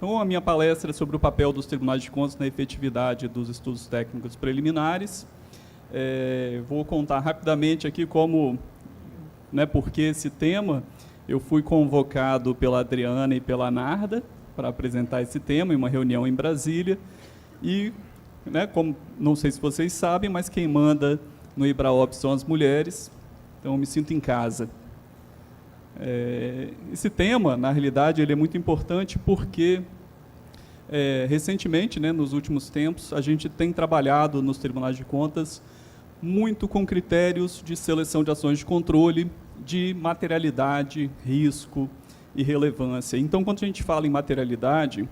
Então, a minha palestra é sobre o papel dos tribunais de contas na efetividade dos estudos técnicos preliminares. Vou contar rapidamente aqui como, por que esse tema. Eu fui convocado pela Adriana e pela Narda para apresentar esse tema em uma reunião em Brasília. E, como não sei se vocês sabem, mas quem manda no IBRAOP são as mulheres, então eu me sinto em casa. Esse tema, na realidade, ele é muito importante porque, recentemente, nos últimos tempos, a gente tem trabalhado nos tribunais de contas muito com critérios de seleção de ações de controle, de materialidade, risco e relevância. Então, quando a gente fala em materialidade,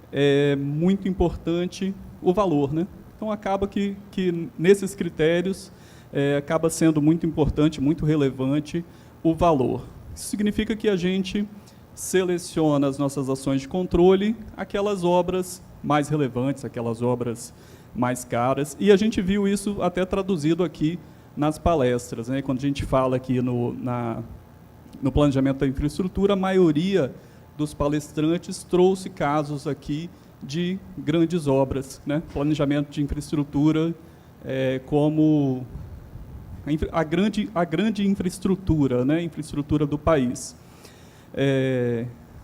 é muito importante o valor, Então, acaba que nesses critérios, acaba sendo muito importante, muito relevante o valor. Isso significa que a gente seleciona as nossas ações de controle, aquelas obras mais relevantes, aquelas obras mais caras, e a gente viu isso até traduzido aqui nas palestras. Quando a gente fala aqui no planejamento da infraestrutura, a maioria dos palestrantes trouxe casos aqui de grandes obras, planejamento de infraestrutura como a grande infraestrutura, infraestrutura do país.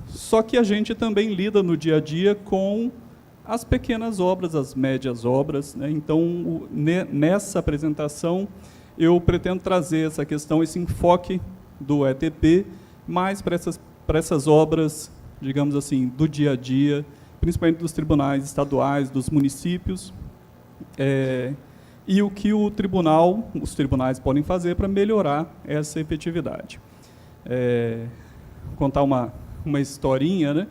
Só que a gente também lida no dia a dia com as pequenas obras, as médias obras. Então, nessa apresentação, eu pretendo trazer essa questão, esse enfoque do ETP, mais para essas obras, digamos assim, do dia a dia, principalmente dos tribunais estaduais, dos municípios, e o que os tribunais podem fazer para melhorar essa efetividade. Contar uma historinha,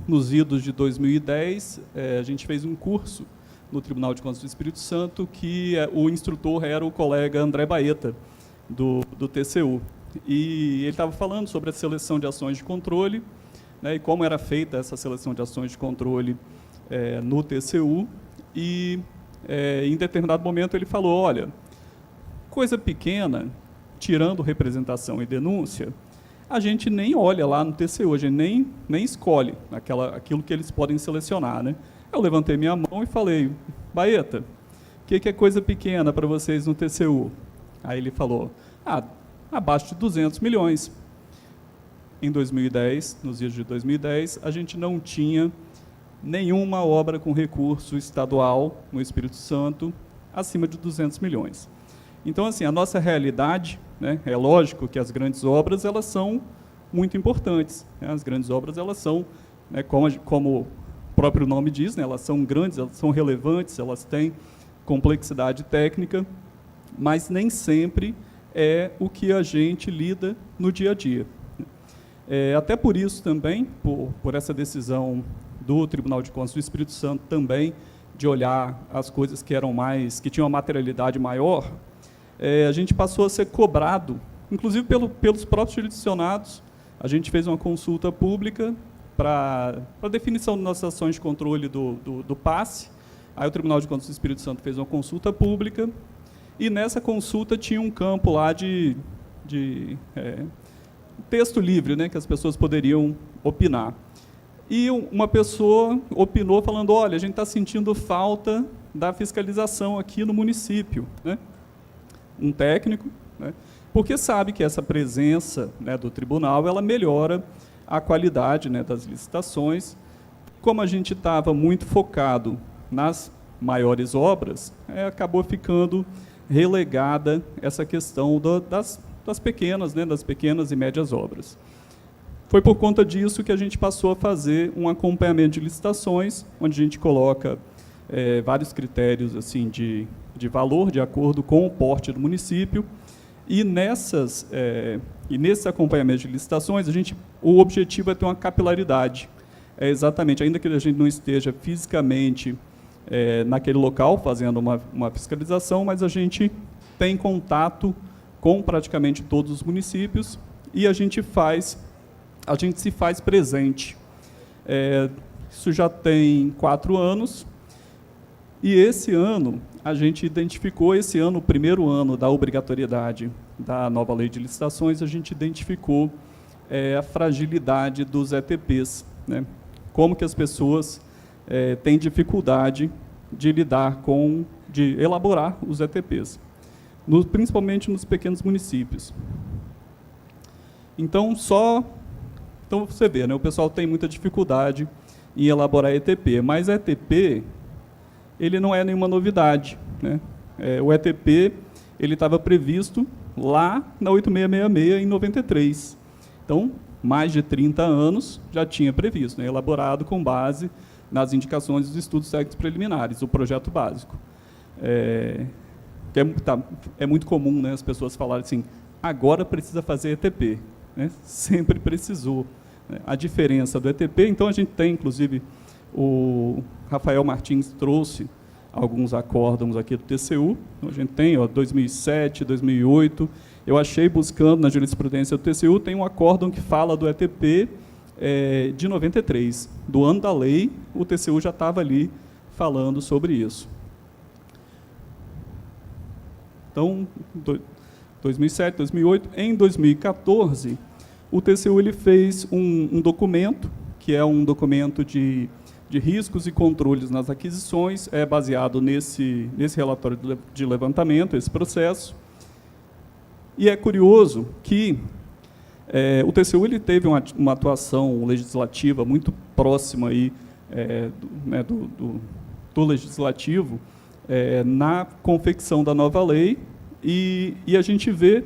nos idos de 2010, a gente fez um curso no Tribunal de Contas do Espírito Santo, que o instrutor era o colega André Baeta, do TCU. E ele estava falando sobre a seleção de ações de controle, e como era feita essa seleção de ações de controle no TCU, e em determinado momento ele falou, olha, coisa pequena, tirando representação e denúncia, a gente nem olha lá no TCU, a gente nem escolhe aquilo que eles podem selecionar. Eu levantei minha mão e falei, Baeta, o que é coisa pequena para vocês no TCU? Aí ele falou, abaixo de 200 milhões. Em 2010, nos dias de 2010, a gente não tinha nenhuma obra com recurso estadual no Espírito Santo acima de 200 milhões. Então, assim, a nossa realidade, é lógico que as grandes obras, elas são muito importantes. As grandes obras, elas são, como o próprio nome diz, elas são grandes, elas são relevantes, elas têm complexidade técnica, mas nem sempre é o que a gente lida no dia a dia. Até por isso também, por essa decisão do Tribunal de Contas do Espírito Santo também, de olhar as coisas que tinham uma materialidade maior, a gente passou a ser cobrado, inclusive pelos próprios jurisdicionados. A gente fez uma consulta pública para a definição das nossas ações de controle do PASSE. Aí o Tribunal de Contas do Espírito Santo fez uma consulta pública, e nessa consulta tinha um campo lá de texto livre, que as pessoas poderiam opinar. E uma pessoa opinou falando, olha, a gente está sentindo falta da fiscalização aqui no município. Um técnico, porque sabe que essa presença do tribunal, ela melhora a qualidade das licitações. Como a gente estava muito focado nas maiores obras, acabou ficando relegada essa questão das pequenas e médias obras. Foi por conta disso que a gente passou a fazer um acompanhamento de licitações, onde a gente coloca vários critérios assim, de valor, de acordo com o porte do município, e nesse acompanhamento de licitações, o objetivo é ter uma capilaridade. Exatamente, ainda que a gente não esteja fisicamente naquele local fazendo uma fiscalização, mas a gente tem contato com praticamente todos os municípios e a gente se faz presente. Isso já tem 4 anos, e esse ano, a gente identificou, o primeiro ano da obrigatoriedade da nova lei de licitações, a gente identificou a fragilidade dos ETPs. como que as pessoas têm dificuldade de lidar de elaborar os ETPs, principalmente nos pequenos municípios. Então você vê, né, o pessoal tem muita dificuldade em elaborar ETP, mas ETP ele não é nenhuma novidade, né? O ETP ele estava previsto lá na 8666 em 93. Então, mais de 30 anos já tinha previsto, né, elaborado com base nas indicações dos estudos técnicos preliminares, o projeto básico. É muito comum, né, as pessoas falarem assim, agora precisa fazer ETP, né? Sempre precisou, né? A diferença do ETP, então a gente tem, inclusive, o Rafael Martins trouxe alguns acórdãos aqui do TCU, então a gente tem 2007, 2008, eu achei, buscando na jurisprudência do TCU, tem um acórdão que fala do ETP de 93, do ano da lei, o TCU já estava ali falando sobre isso. Então, 2007, 2008, em 2014, o TCU ele fez um documento, que é um documento de riscos e controles nas aquisições, é baseado nesse relatório de levantamento, esse processo. E é curioso que o TCU ele teve uma atuação legislativa muito próxima aí, do legislativo na confecção da nova lei, e a gente vê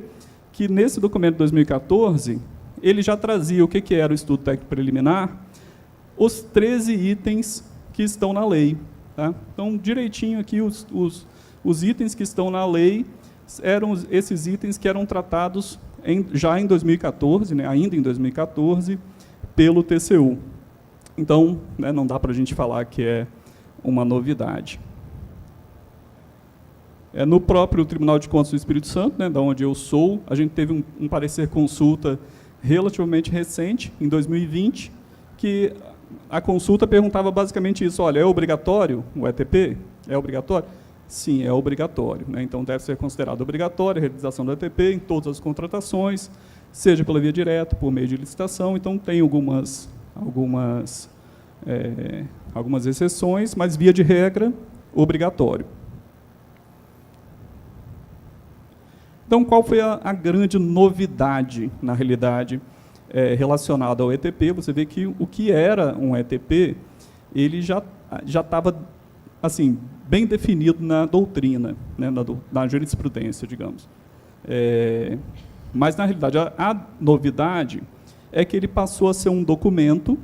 que nesse documento de 2014, ele já trazia o que era o estudo técnico preliminar, os 13 itens que estão na lei. Tá? Então, direitinho aqui, os itens que estão na lei eram esses itens que eram tratados já em 2014, né, ainda em 2014, pelo TCU. Então, né, não dá para a gente falar que é uma novidade. No próprio Tribunal de Contas do Espírito Santo, né, da onde eu sou, a gente teve um parecer consulta relativamente recente, em 2020, que a consulta perguntava basicamente isso, olha, é obrigatório o ETP? É obrigatório? Sim, é obrigatório, né? Então deve ser considerado obrigatório a realização do ETP em todas as contratações, seja pela via direta, por meio de licitação, então tem algumas exceções, mas via de regra, obrigatório. Então, qual foi a grande novidade, na realidade, relacionada ao ETP? Você vê que o que era um ETP, ele já estava assim, bem definido na doutrina, né, na jurisprudência, digamos. Mas, na realidade, a novidade é que ele passou a ser um documento,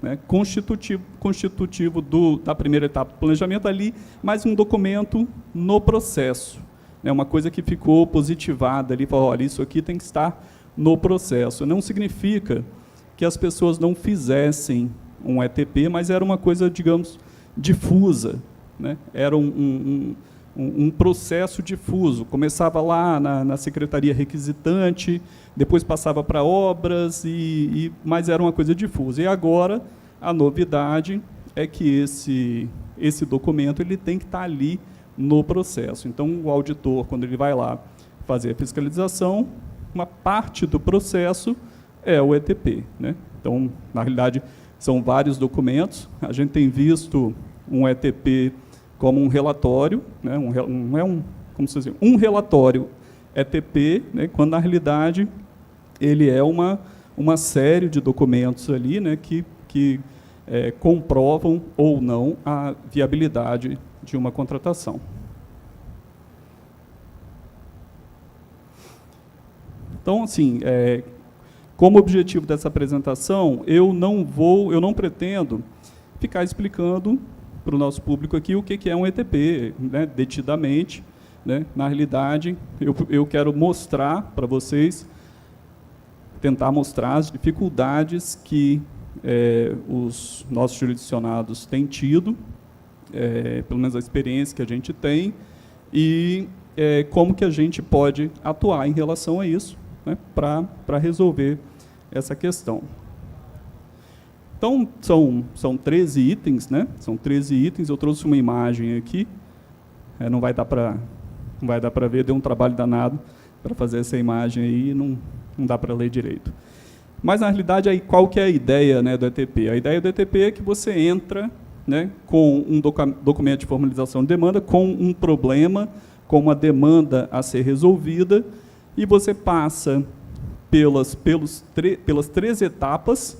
né, constitutivo da primeira etapa do planejamento ali, mas um documento no processo. É uma coisa que ficou positivada ali, falou, olha, isso aqui tem que estar no processo. Não significa que as pessoas não fizessem um ETP, mas era uma coisa, digamos, difusa, né? Era um processo difuso. Começava lá na secretaria requisitante, depois passava para obras, mas era uma coisa difusa. E agora, a novidade é que esse documento ele tem que estar ali no processo. Então, o auditor, quando ele vai lá fazer a fiscalização, uma parte do processo é o ETP, né? Então, na realidade, são vários documentos. A gente tem visto um ETP como um relatório, né? Um relatório ETP, né? Quando, na realidade, ele é uma série de documentos ali, né? que comprovam ou não a viabilidade de uma contratação. Então, assim, como objetivo dessa apresentação, eu não pretendo ficar explicando para o nosso público aqui o que é um ETP, né, detidamente, né? Na realidade, eu quero mostrar para vocês, tentar mostrar as dificuldades que os nossos jurisdicionados têm tido, pelo menos a experiência que a gente tem, e como que a gente pode atuar em relação a isso, né, para resolver essa questão. Então, são 13 itens, né? São 13 itens, eu trouxe uma imagem aqui, não vai dar para ver, deu um trabalho danado para fazer essa imagem aí, não dá para ler direito. Mas, na realidade, aí, qual que é a ideia, né, do ETP? A ideia do ETP é que você entra, né, com um documento de formalização de demanda, com um problema, com uma demanda a ser resolvida, e você passa pelas 3 etapas,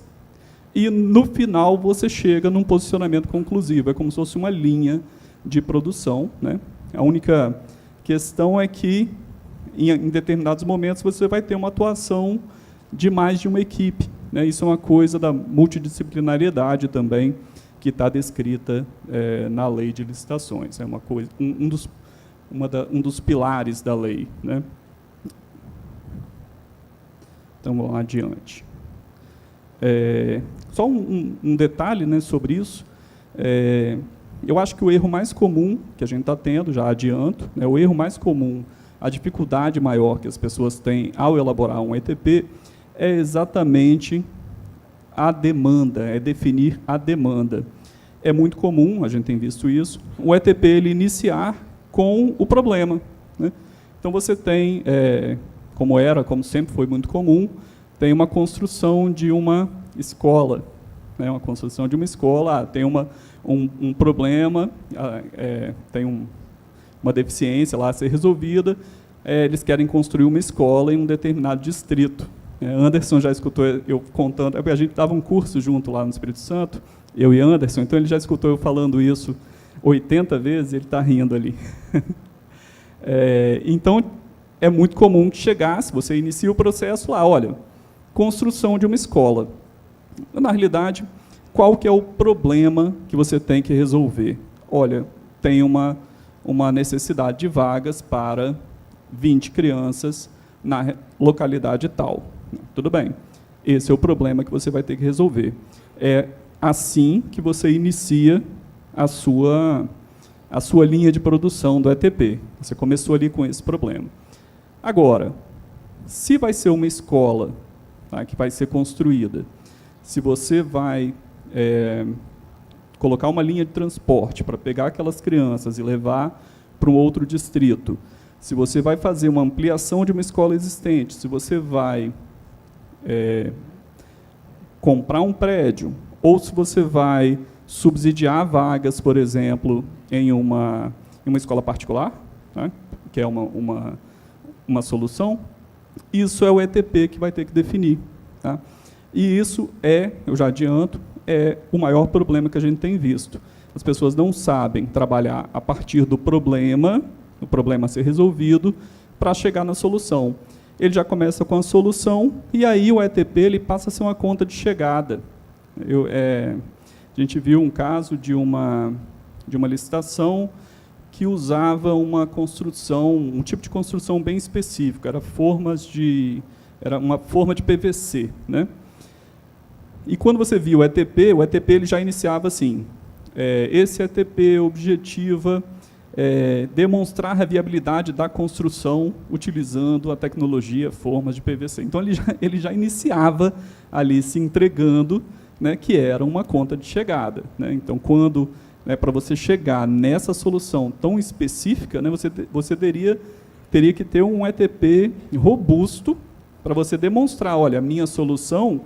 e, no final, você chega num posicionamento conclusivo. É como se fosse uma linha de produção, né? A única questão é que, em determinados momentos, você vai ter uma atuação de mais de uma equipe, né? Isso é uma coisa da multidisciplinariedade também, que está descrita na lei de licitações. É uma coisa, um dos pilares da lei, né? Então, vamos lá adiante. Só um detalhe, né, sobre isso. Eu acho que o erro mais comum que a gente está tendo, já adianto, né, o erro mais comum, a dificuldade maior que as pessoas têm ao elaborar um ETP é exatamente a demanda, é definir a demanda. É muito comum, a gente tem visto isso, o ETP ele iniciar com o problema, né? Então, você tem, como sempre foi muito comum, tem uma construção de uma escola, né? Uma construção de uma escola, tem um problema, tem uma deficiência lá a ser resolvida, eles querem construir uma escola em um determinado distrito. Anderson já escutou eu contando, a gente dava um curso junto lá no Espírito Santo, eu e Anderson, então ele já escutou eu falando isso 80 vezes, ele está rindo ali. Então, é muito comum que chegasse, você inicia o processo lá, olha, construção de uma escola. Na realidade, qual que é o problema que você tem que resolver? Olha, tem uma necessidade de vagas para 20 crianças na localidade tal. Tudo bem, esse é o problema que você vai ter que resolver. É assim que você inicia a sua linha de produção do ETP. Você começou ali com esse problema. Agora, se vai ser uma escola, tá, que vai ser construída, se você vai colocar uma linha de transporte para pegar aquelas crianças e levar para um outro distrito, se você vai fazer uma ampliação de uma escola existente, se você vai comprar um prédio, ou se você vai subsidiar vagas, por exemplo, em uma escola particular, tá, que é uma solução, isso é o ETP que vai ter que definir. Tá? E isso eu já adianto, é o maior problema que a gente tem visto. As pessoas não sabem trabalhar a partir do problema, o problema a ser resolvido, para chegar na solução. Ele já começa com a solução, e aí o ETP ele passa a ser uma conta de chegada. A gente viu um caso de uma licitação que usava uma construção, um tipo de construção bem específico, era uma forma de PVC, né? E quando você viu o ETP ele já iniciava assim, esse ETP objetiva demonstrar a viabilidade da construção utilizando a tecnologia formas de PVC. Então, ele já iniciava ali se entregando, né, que era uma conta de chegada, né? Então, para você chegar nessa solução tão específica, né, você teria que ter um ETP robusto para você demonstrar, olha, a minha solução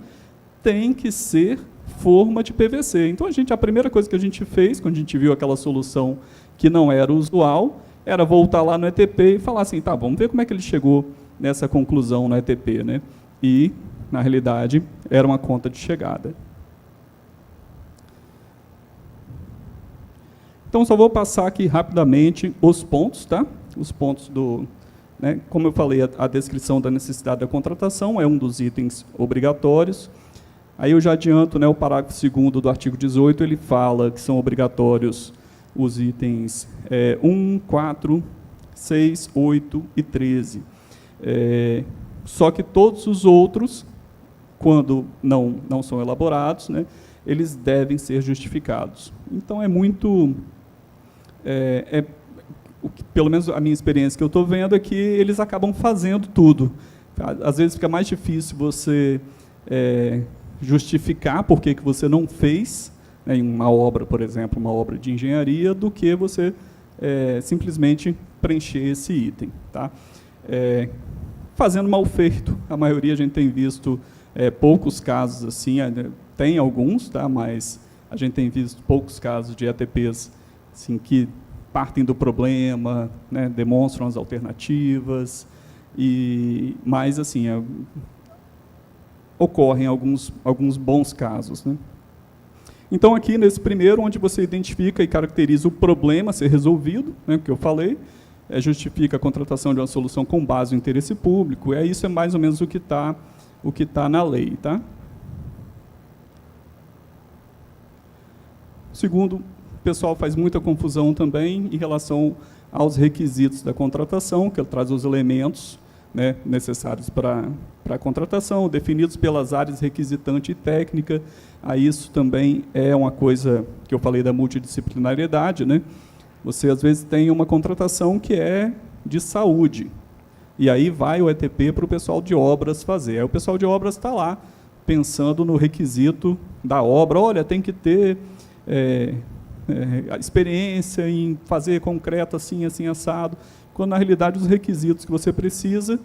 tem que ser forma de PVC. Então, a primeira coisa que a gente fez, quando a gente viu aquela solução que não era usual, era voltar lá no ETP e falar assim, tá, vamos ver como é que ele chegou nessa conclusão no ETP, né? E, na realidade, era uma conta de chegada. Então, só vou passar aqui rapidamente os pontos, tá? Os pontos né, como eu falei, a descrição da necessidade da contratação é um dos itens obrigatórios. Aí eu já adianto, né, o parágrafo 2º do artigo 18, ele fala que são obrigatórios os itens 1, 4, 6, 8 e 13. Só que todos os outros, quando não são elaborados, né, eles devem ser justificados. Então, pelo menos a minha experiência que eu estou vendo é que eles acabam fazendo tudo. Às vezes fica mais difícil você justificar por que você não fez, né, em uma obra, por exemplo, uma obra de engenharia, do que você simplesmente preencher esse item. Tá? Fazendo mal feito, a maioria a gente tem visto poucos casos assim, tem alguns, tá? Mas a gente tem visto poucos casos de ETPs assim, que partem do problema, né? Demonstram as alternativas, mas assim, ocorrem alguns bons casos, né? Então, aqui nesse primeiro, onde você identifica e caracteriza o problema a ser resolvido, né, que eu falei, justifica a contratação de uma solução com base no interesse público, isso é mais ou menos o que tá na lei. Tá? Segundo, o pessoal faz muita confusão também em relação aos requisitos da contratação, que ele traz os elementos, né, necessários para a contratação, definidos pelas áreas requisitante e técnica. Isso também é uma coisa que eu falei da multidisciplinariedade, né? Você, às vezes, tem uma contratação que é de saúde, e aí vai o ETP para o pessoal de obras fazer. Aí o pessoal de obras está lá, pensando no requisito da obra, olha, tem que ter a experiência em fazer concreto assim, assim, assado, quando, na realidade, os requisitos que você precisa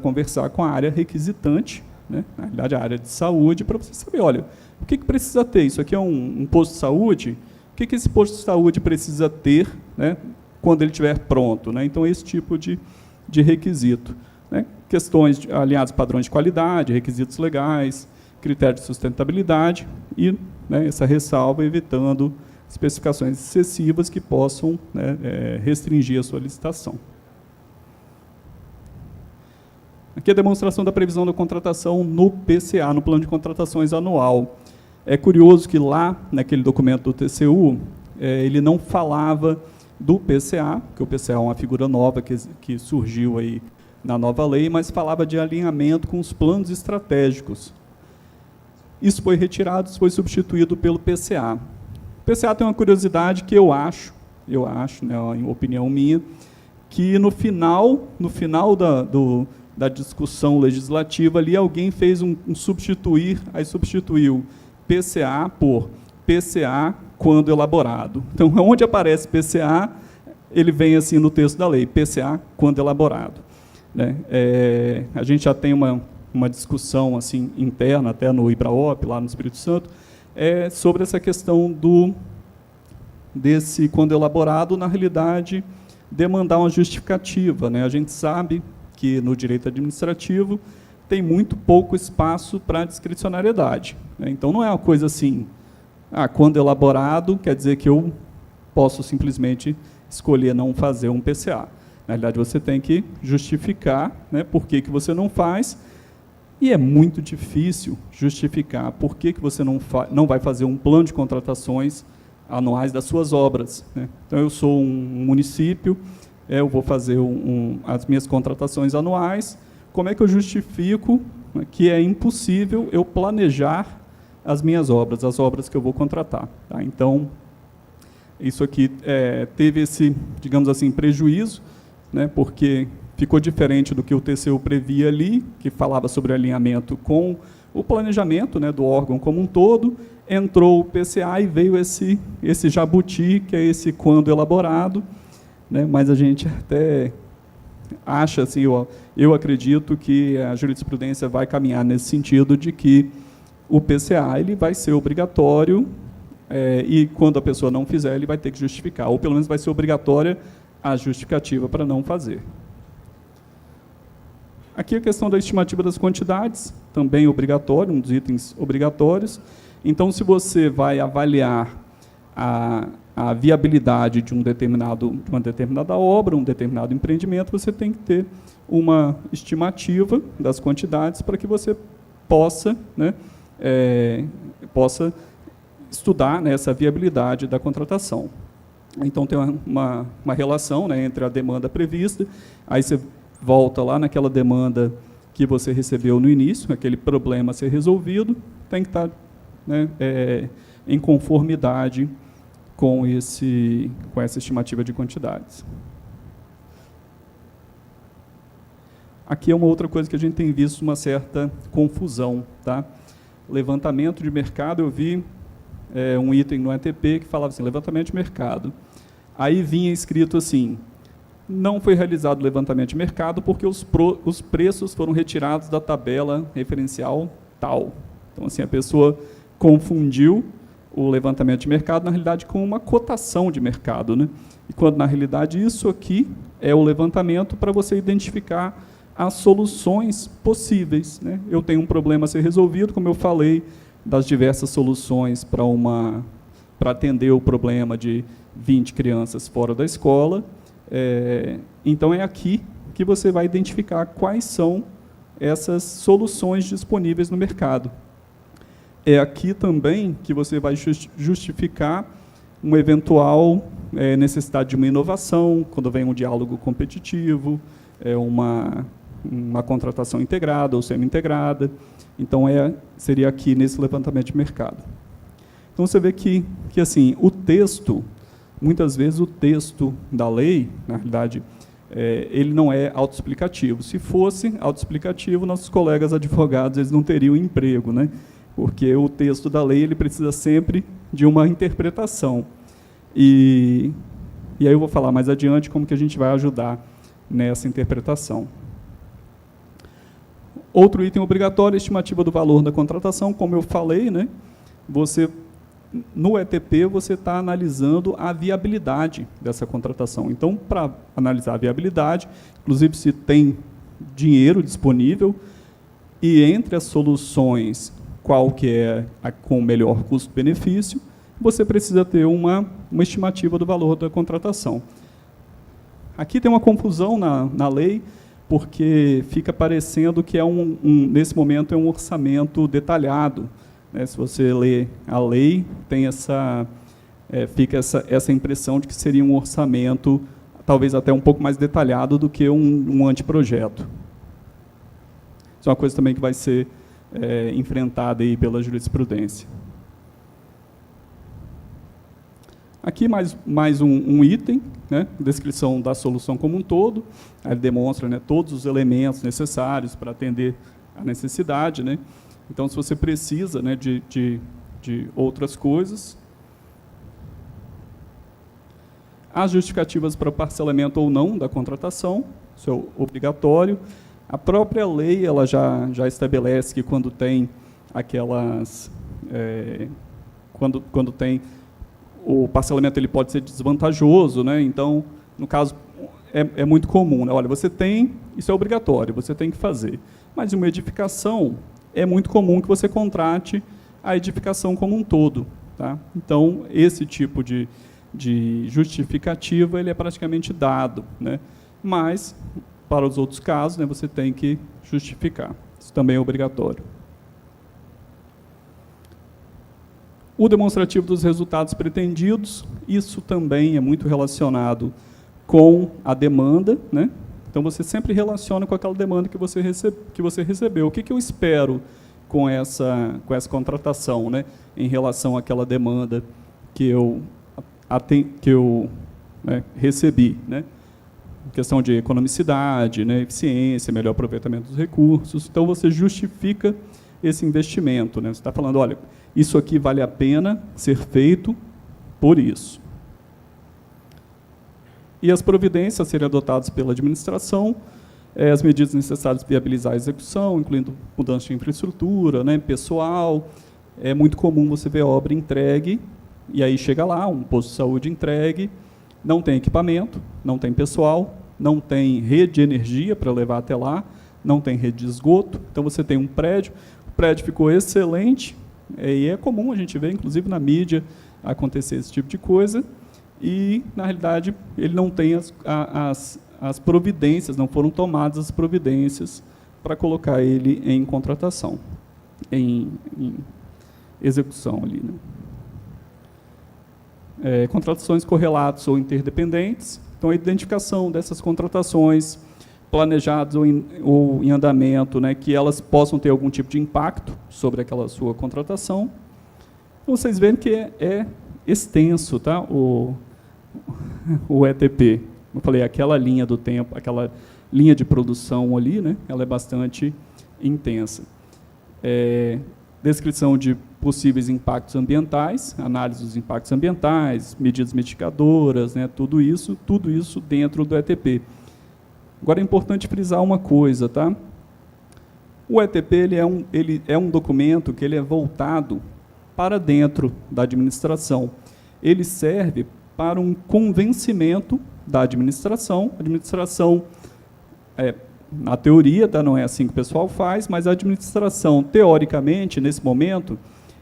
conversar com a área requisitante, né? Na realidade, a área de saúde, para você saber, olha, o que precisa ter? Isso aqui é um posto de saúde? O que esse posto de saúde precisa ter, né, quando ele estiver pronto? Né? Então, esse tipo de requisito. Né? Questões alinhadas a padrões de qualidade, requisitos legais, critérios de sustentabilidade e, né, essa ressalva evitando especificações excessivas que possam, né, restringir a sua licitação. Aqui é a demonstração da previsão da contratação no PCA, no Plano de Contratações Anual. É curioso que lá, naquele documento do TCU, ele não falava do PCA, que o PCA é uma figura nova que surgiu aí na nova lei, mas falava de alinhamento com os planos estratégicos. Isso foi retirado, isso foi substituído pelo PCA. O PCA tem uma curiosidade que eu acho, né, em opinião minha, que no final da discussão legislativa ali, alguém fez um substituir, aí substituiu PCA por PCA quando elaborado. Então, onde aparece PCA, ele vem assim no texto da lei, PCA quando elaborado. Né? A gente já tem uma discussão assim, interna, até no IBRAOP, lá no Espírito Santo, sobre essa questão desse quando elaborado, na realidade, demandar uma justificativa. Né? A gente sabe que no direito administrativo tem muito pouco espaço para discricionariedade. Né? Então, não é uma coisa assim, quando elaborado, quer dizer que eu posso simplesmente escolher não fazer um PCA. Na realidade, você tem que justificar, né, por que você não faz, e é muito difícil justificar por que você não vai fazer um plano de contratações anuais das suas obras. Né? Então, eu sou um município, eu vou fazer as minhas contratações anuais. Como é que eu justifico que é impossível eu planejar as minhas obras, as obras que eu vou contratar? Tá? Então, isso aqui teve esse, digamos assim, prejuízo, né, porque ficou diferente do que o TCU previa ali, que falava sobre alinhamento com o planejamento, né, do órgão como um todo. Entrou o PCA e veio esse jabuti, que é esse quando elaborado, né, mas a gente até acha, assim, eu acredito que a jurisprudência vai caminhar nesse sentido de que o PCA ele vai ser obrigatório e quando a pessoa não fizer, ele vai ter que justificar, ou pelo menos vai ser obrigatória a justificativa para não fazer. Aqui a questão da estimativa das quantidades, também obrigatório, um dos itens obrigatórios. Então, se você vai avaliar a viabilidade de uma determinada obra, um determinado empreendimento, você tem que ter uma estimativa das quantidades para que você possa, né, possa estudar, né, essa viabilidade da contratação. Então, tem uma relação, né, entre a demanda prevista, aí você volta lá naquela demanda que você recebeu no início, aquele problema a ser resolvido, tem que estar, né, em conformidade com essa estimativa de quantidades. Aqui é uma outra coisa que a gente tem visto uma certa confusão. Tá? Levantamento de mercado, eu vi um item no ETP que falava assim, levantamento de mercado. Aí vinha escrito assim, não foi realizado o levantamento de mercado porque os preços foram retirados da tabela referencial tal. Então, assim, a pessoa confundiu o levantamento de mercado, na realidade, com uma cotação de mercado, né? E quando, na realidade, isso aqui é o levantamento para você identificar as soluções possíveis, né? Eu tenho um problema a ser resolvido, como eu falei, das diversas soluções para atender o problema de 20 crianças fora da escola. Então, é aqui que você vai identificar quais são essas soluções disponíveis no mercado. É aqui também que você vai justificar uma eventual necessidade de uma inovação, quando vem um diálogo competitivo, uma contratação integrada ou semi-integrada. Então, seria aqui nesse levantamento de mercado. Então, você vê que assim, o texto, muitas vezes o texto da lei, na realidade, ele não é autoexplicativo. Se fosse autoexplicativo, nossos colegas advogados eles não teriam emprego, né? Porque o texto da lei ele precisa sempre de uma interpretação. E aí eu vou falar mais adiante como que a gente vai ajudar nessa interpretação. Outro item obrigatório, estimativa do valor da contratação, como eu falei, né? No ETP, você está analisando a viabilidade dessa contratação. Então, para analisar a viabilidade, inclusive se tem dinheiro disponível, e entre as soluções, qual que é a com melhor custo-benefício, você precisa ter uma estimativa do valor da contratação. Aqui tem uma confusão na lei, porque fica parecendo que nesse momento é um orçamento detalhado. Se você lê a lei, tem fica essa impressão de que seria um orçamento, talvez até um pouco mais detalhado do que um anteprojeto. Isso é uma coisa também que vai ser enfrentada aí pela jurisprudência. Aqui mais um item, né, descrição da solução como um todo. Ele demonstra, né, todos os elementos necessários para atender a necessidade, né. Então, se você precisa, né, de outras coisas. As justificativas para parcelamento ou não da contratação, isso é obrigatório. A própria lei ela já estabelece que quando tem aquelas... quando tem... o parcelamento ele pode ser desvantajoso, né? Então, no caso, é muito comum, né? Olha, você tem, isso é obrigatório, você tem que fazer. Mas em uma edificação, é muito comum que você contrate a edificação como um todo, tá? Então, esse tipo de justificativa, ele é praticamente dado, né? Mas, para os outros casos, né, você tem que justificar. Isso também é obrigatório. O demonstrativo dos resultados pretendidos, isso também é muito relacionado com a demanda, né? Então, você sempre relaciona com aquela demanda que você recebeu. O que eu espero com essa contratação, né? Em relação àquela demanda que eu recebi, né? Questão de economicidade, né? Eficiência, melhor aproveitamento dos recursos. Então, você justifica esse investimento, né? Você está falando, olha, isso aqui vale a pena ser feito por isso. E as providências a serem adotadas pela administração, as medidas necessárias para viabilizar a execução, incluindo mudança de infraestrutura, né, pessoal. É muito comum você ver a obra entregue, e aí chega lá, um posto de saúde entregue, não tem equipamento, não tem pessoal, não tem rede de energia para levar até lá, não tem rede de esgoto. Então, você tem um prédio, o prédio ficou excelente, e é comum a gente ver, inclusive na mídia, acontecer esse tipo de coisa, e, na realidade, ele não tem as providências, não foram tomadas as providências para colocar ele em contratação, em execução ali, né? Contratações correlatas ou interdependentes. Então, a identificação dessas contratações planejadas ou em andamento, né, que elas possam ter algum tipo de impacto sobre aquela sua contratação. Então, vocês veem que é extenso, tá? O ETP. Eu falei, aquela linha do tempo, aquela linha de produção ali, né, ela é bastante intensa. Descrição de possíveis impactos ambientais, análise dos impactos ambientais, medidas mitigadoras, né, tudo isso dentro do ETP. Agora é importante frisar uma coisa, tá? O ETP ele é um documento que ele é voltado para dentro da administração. Ele serve para um convencimento da administração. A administração, na teoria, tá, não é assim que o pessoal faz, mas a administração, teoricamente, nesse momento,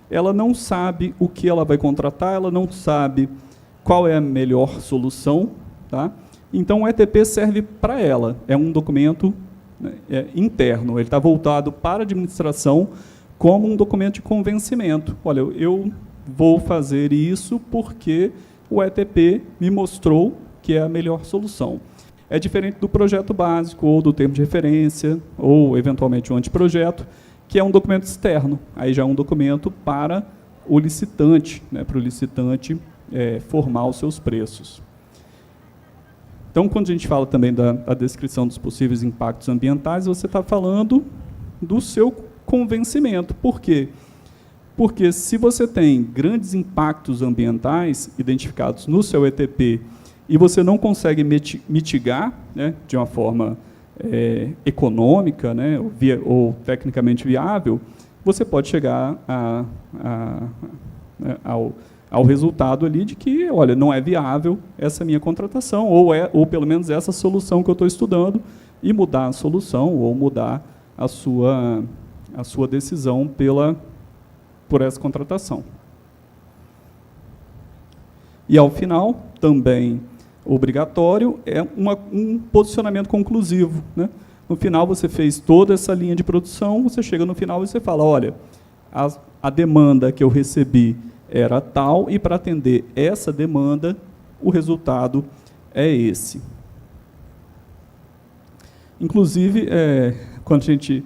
ela não sabe o que ela vai contratar, ela não sabe qual é a melhor solução, tá? Então, o ETP serve para ela, é um documento, né, interno, ele está voltado para a administração como um documento de convencimento. Olha, eu vou fazer isso porque o ETP me mostrou que é a melhor solução. É diferente do projeto básico, ou do termo de referência, ou, eventualmente, um anteprojeto, que é um documento externo. Aí já é um documento para o licitante, né, para o licitante formar os seus preços. Então, quando a gente fala também da descrição dos possíveis impactos ambientais, você está falando do seu convencimento. Por quê? Porque se você tem grandes impactos ambientais identificados no seu ETP e você não consegue mitigar, né, de uma forma econômica, né, ou tecnicamente viável, você pode chegar ao resultado ali de que, olha, não é viável essa minha contratação, ou pelo menos essa solução que eu estou estudando, e mudar a solução, ou mudar a sua decisão por essa contratação. E, ao final, também obrigatório, é um posicionamento conclusivo, né? No final, você fez toda essa linha de produção, você chega no final e você fala, olha, a demanda que eu recebi era tal, e para atender essa demanda, o resultado é esse. Inclusive, quando a gente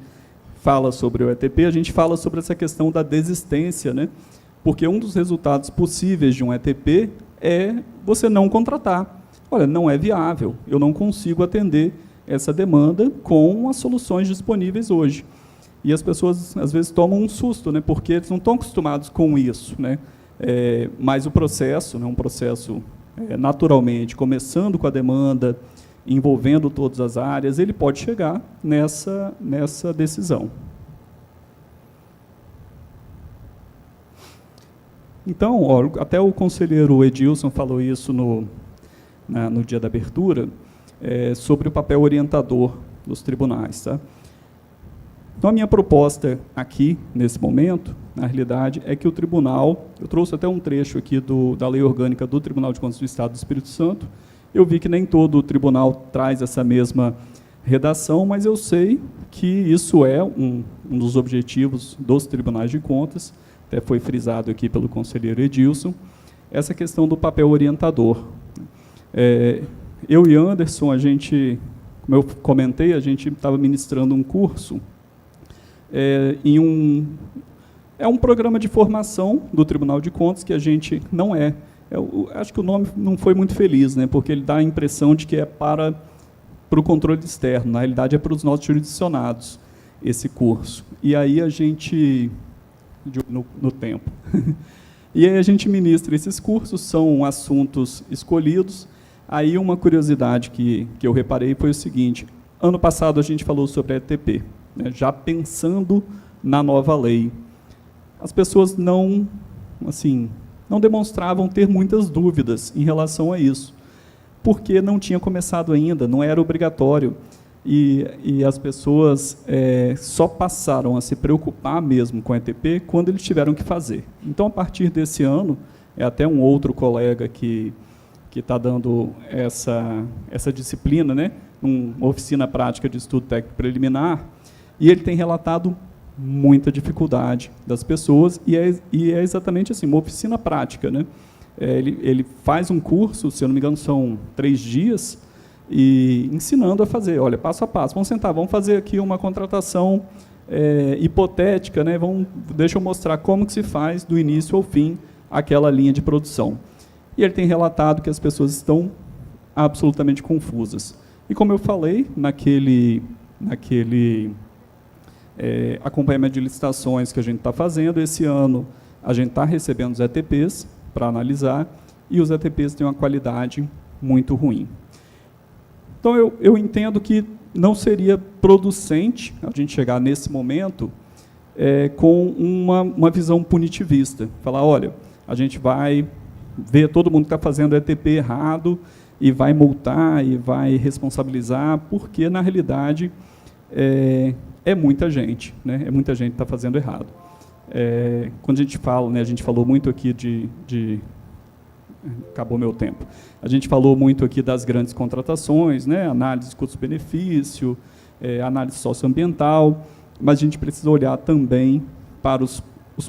fala sobre o ETP, a gente fala sobre essa questão da desistência, né? Porque um dos resultados possíveis de um ETP é você não contratar. Olha, não é viável, eu não consigo atender essa demanda com as soluções disponíveis hoje. E as pessoas, às vezes, tomam um susto, né? Porque eles não estão acostumados com isso, né? Mas o processo, né, um processo naturalmente, começando com a demanda, envolvendo todas as áreas, ele pode chegar nessa decisão. Então, ó, até o conselheiro Edilson falou isso no dia da abertura, sobre o papel orientador dos tribunais. Tá? Então, a minha proposta aqui, nesse momento, na realidade, é que o tribunal, eu trouxe até um trecho aqui da Lei Orgânica do Tribunal de Contas do Estado do Espírito Santo, eu vi que nem todo o tribunal traz essa mesma redação, mas eu sei que isso é um dos objetivos dos tribunais de contas, até foi frisado aqui pelo conselheiro Edilson, essa questão do papel orientador. Eu e Anderson, a gente, como eu comentei, a gente estava ministrando um curso em um programa de formação do Tribunal de Contas, que a gente não acho que o nome não foi muito feliz, né, porque ele dá a impressão de que é para o controle externo, na realidade é para os nossos jurisdicionados, esse curso. E aí a gente, no tempo, e aí a gente ministra esses cursos, são assuntos escolhidos. Aí uma curiosidade que eu reparei foi o seguinte, ano passado a gente falou sobre a ETP, né, já pensando na nova lei. As pessoas não demonstravam ter muitas dúvidas em relação a isso, porque não tinha começado ainda, não era obrigatório, e as pessoas só passaram a se preocupar mesmo com a ETP quando eles tiveram que fazer. Então, a partir desse ano, até um outro colega que está dando essa disciplina, né, uma oficina prática de estudo técnico preliminar, e ele tem relatado muita dificuldade das pessoas, e é exatamente assim, uma oficina prática, né? Ele faz um curso, se eu não me engano, são 3 dias, e ensinando a fazer, olha, passo a passo, vamos sentar, vamos fazer aqui uma contratação hipotética, né? Deixa eu mostrar como que se faz do início ao fim aquela linha de produção. E ele tem relatado que as pessoas estão absolutamente confusas. E como eu falei, naquele acompanhamento de licitações que a gente está fazendo, esse ano a gente está recebendo os ETPs para analisar, e os ETPs têm uma qualidade muito ruim. Então, eu entendo que não seria producente a gente chegar nesse momento com uma visão punitivista. Falar, olha, a gente vai ver todo mundo que está fazendo ETP errado e vai multar e vai responsabilizar, porque, na realidade, é muita gente, né? É muita gente que está fazendo errado. Quando a gente fala, né, a gente falou muito aqui acabou meu tempo. A gente falou muito aqui das grandes contratações, né, análise de custo-benefício, análise socioambiental, mas a gente precisa olhar também para os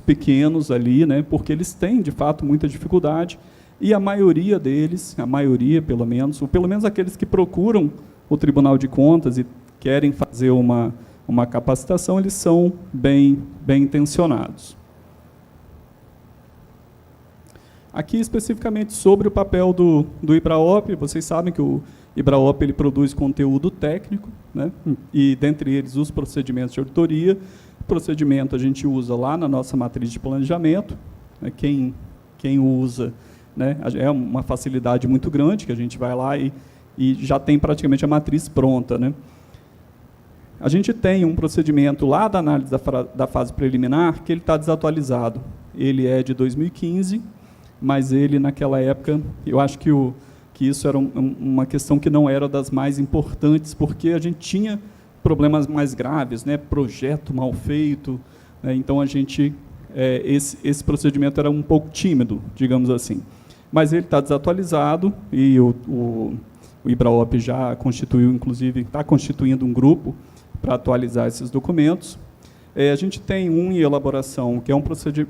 pequenos ali, né, porque eles têm, de fato, muita dificuldade, e a maioria deles, pelo menos aqueles que procuram o Tribunal de Contas e querem fazer uma capacitação, eles são bem intencionados. Aqui, especificamente, sobre o papel do IBRAOP, vocês sabem que o IBRAOP ele produz conteúdo técnico, né? E, dentre eles, os procedimentos de auditoria. O procedimento a gente usa lá na nossa matriz de planejamento. Né? Quem usa, né? É uma facilidade muito grande, que a gente vai lá e já tem praticamente a matriz pronta, né? A gente tem um procedimento lá da análise da fase preliminar que ele está desatualizado. Ele é de 2015, mas ele, naquela época, eu acho que isso era uma questão que não era das mais importantes, porque a gente tinha problemas mais graves, né? Projeto mal feito, né? Então, esse procedimento era um pouco tímido, digamos assim. Mas ele está desatualizado e o IBRAOP já constituiu, inclusive, está constituindo um grupo para atualizar esses documentos. A gente tem em elaboração, que é um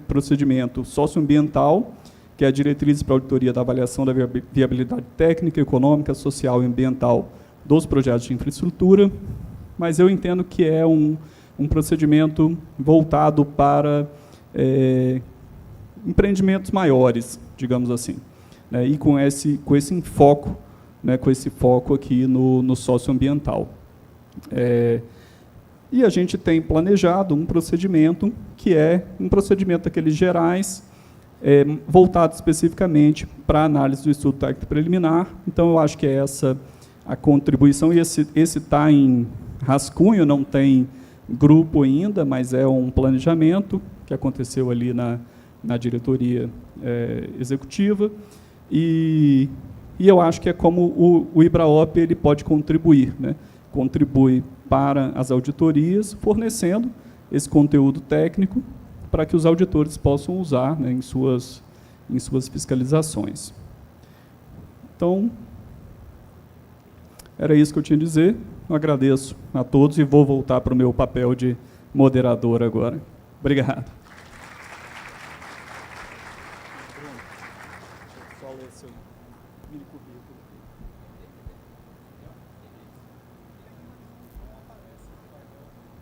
procedimento socioambiental, que é a diretriz para a auditoria da avaliação da viabilidade técnica, econômica, social e ambiental dos projetos de infraestrutura, mas eu entendo que é um procedimento voltado para empreendimentos maiores, digamos assim, né, e com esse foco, né, com esse foco aqui no socioambiental. E a gente tem planejado um procedimento que é um procedimento daqueles gerais, voltado especificamente para a análise do estudo técnico preliminar. Então, eu acho que é essa a contribuição, e esse está em rascunho, não tem grupo ainda, mas é um planejamento que aconteceu ali na diretoria executiva, e eu acho que é como o IBRAOP ele pode contribuir, né? Contribui para as auditorias, fornecendo esse conteúdo técnico para que os auditores possam usar, né, em suas fiscalizações. Então, era isso que eu tinha a dizer. Eu agradeço a todos e vou voltar para o meu papel de moderador agora. Obrigado. Só ler seu mini currículo.